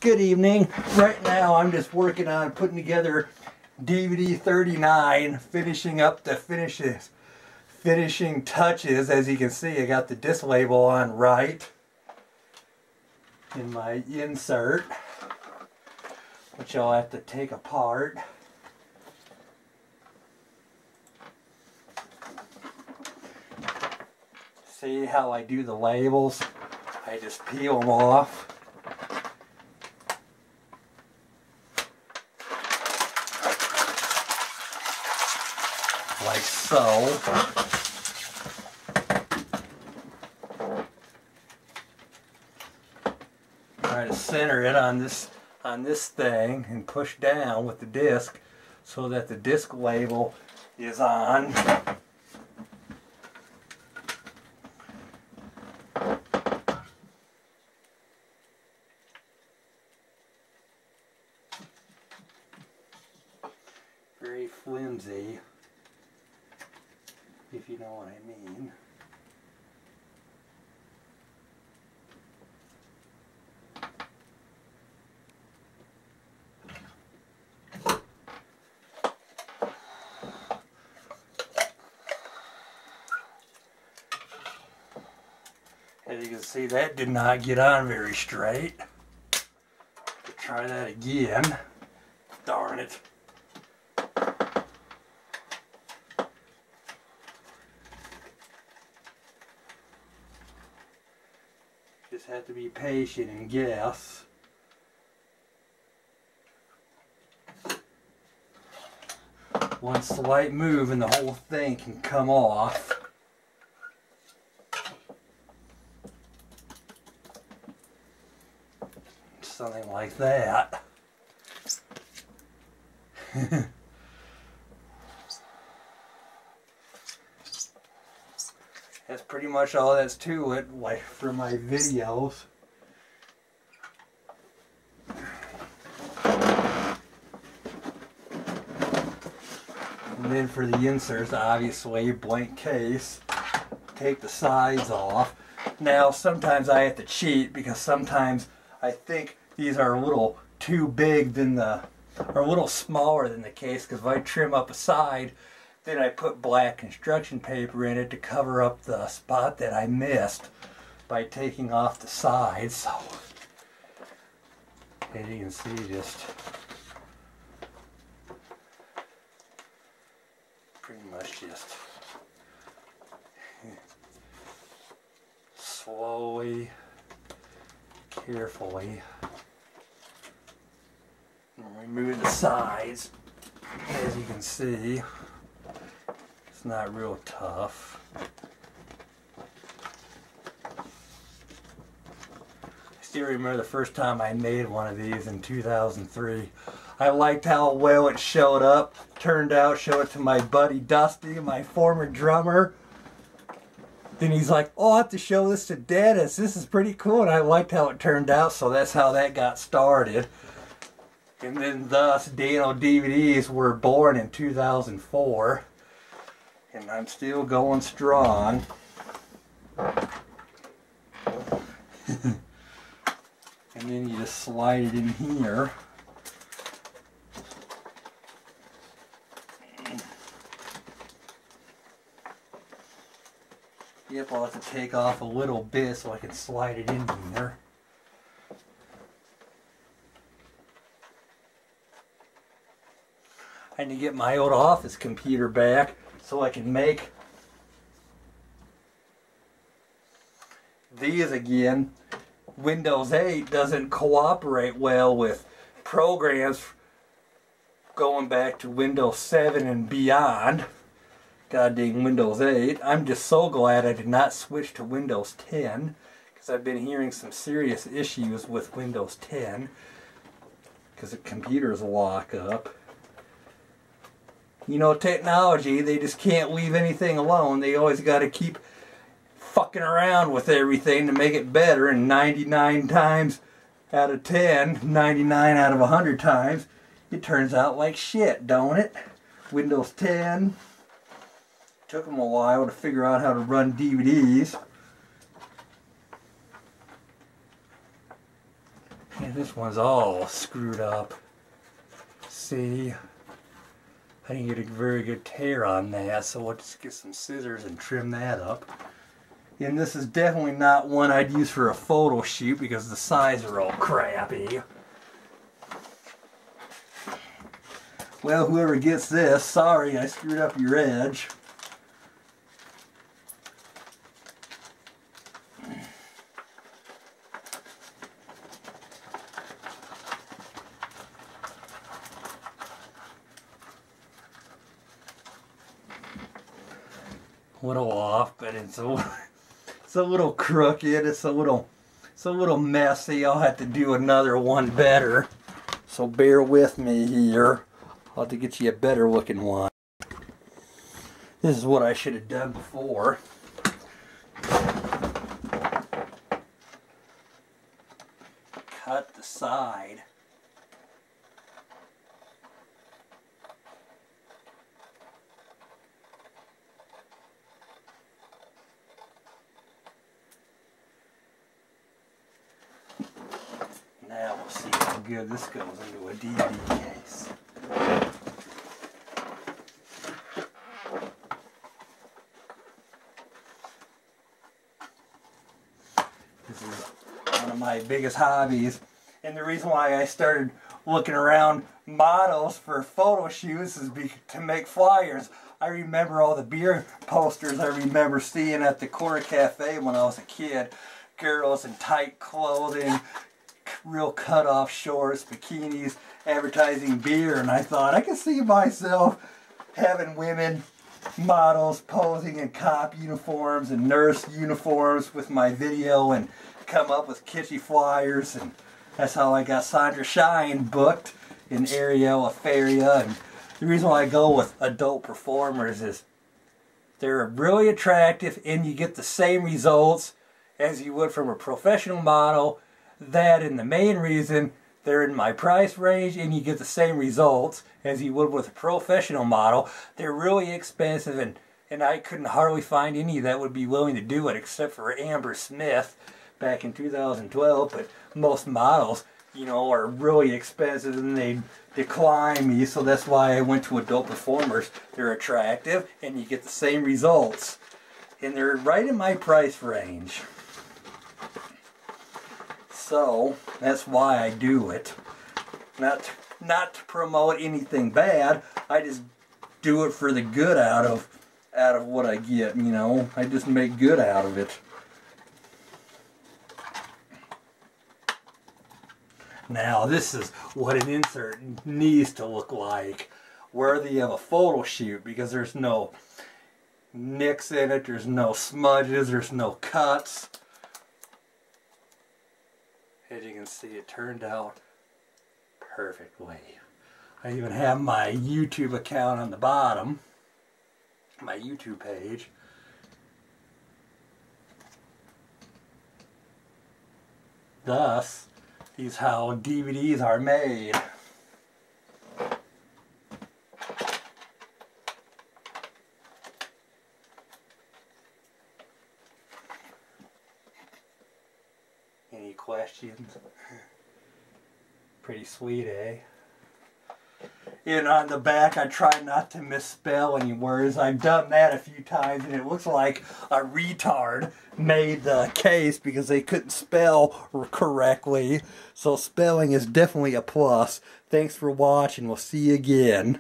Good evening. Right now I'm just working on putting together DVD 39, finishing up the finishing touches. As you can see, I got the disc label on right in my insert, which I'll have to take apart. See how I do the labels? I just peel them off. Like so. Try to center it on this thing and push down with the disc so that the disc label is on. Very flimsy, if you know what I mean. As you can see, that did not get on very straight. Try that again. Darn it. Just have to be patient and guess. One slight move and the whole thing can come off. Something like that. That's pretty much all that's to it, like for my videos. And then for the inserts, obviously, blank case. Take the sides off. Now, sometimes I have to cheat because sometimes I think these are a little too big or a little smaller than the case, because if I trim up a side, then I put black construction paper in it to cover up the spot that I missed by taking off the sides. So, as you can see, just pretty much just slowly, carefully remove the sides. As you can see, it's not real tough. I still remember the first time I made one of these in 2003. I liked how well it showed up, turned out. Showed it to my buddy Dusty, my former drummer. Then he's like, "Oh, I have to show this to Dennis. This is pretty cool." And I liked how it turned out, so that's how that got started. And then thus, Dano DVDs were born in 2004. And I'm still going strong. And then you just slide it in here. Yep, I'll have to take off a little bit so I can slide it in here. I need to get my old office computer back so I can make these again. Windows 8 doesn't cooperate well with programs going back to Windows 7 and beyond. God dang Windows 8. I'm just so glad I did not switch to Windows 10, because I've been hearing some serious issues with Windows 10 because the computers lock up. You know, technology, they just can't leave anything alone. They always got to keep fucking around with everything to make it better, and 99 times out of 10, 99 out of 100 times, it turns out like shit, don't it? Windows 10. Took them a while to figure out how to run DVDs. And this one's all screwed up. See? I didn't get a very good tear on that, so we'll just get some scissors and trim that up. And this is definitely not one I'd use for a photo shoot because the sides are all crappy. Well, whoever gets this, sorry I screwed up your edge. A little off, but it's a little crooked. It's a little messy. I'll have to do another one better. So bear with me here. I'll have to get you a better looking one. This is what I should have done before. Cut the side. Now we'll see how good this goes into a DVD case. This is one of my biggest hobbies, and the reason why I started looking around models for photo shoots is to make flyers. I remember all the beer posters I remember seeing at the corner cafe when I was a kid. Girls in tight clothing, real cut-off shorts, bikinis, advertising beer, and I thought I could see myself having women models posing in cop uniforms and nurse uniforms with my video and come up with kitschy flyers, and that's how I got Sandra Shine booked in Ariel Afaria. And the reason why I go with adult performers is they're really attractive and you get the same results as you would from a professional model. That and the main reason they're in my price range and you get the same results as you would with a professional model. They're really expensive, and I couldn't hardly find any that would be willing to do it except for Amber Smith back in 2012. But most models, you know, are really expensive and they decline me, so that's why I went to adult performers. They're attractive and you get the same results, and they're right in my price range. So that's why I do it. Not to promote anything bad. I just do it for the good out of what I get, you know. I just make good out of it. Now this is what an insert needs to look like worthy of a photo shoot, because there's no nicks in it, there's no smudges, there's no cuts. As you can see, it turned out perfectly. I even have my YouTube account on the bottom, my YouTube page. Thus, this is how DVDs are made. Any questions? Pretty sweet, eh? And on the back, I try not to misspell any words. I've done that a few times, and it looks like a retard made the case because they couldn't spell correctly. So spelling is definitely a plus. Thanks for watching. We'll see you again.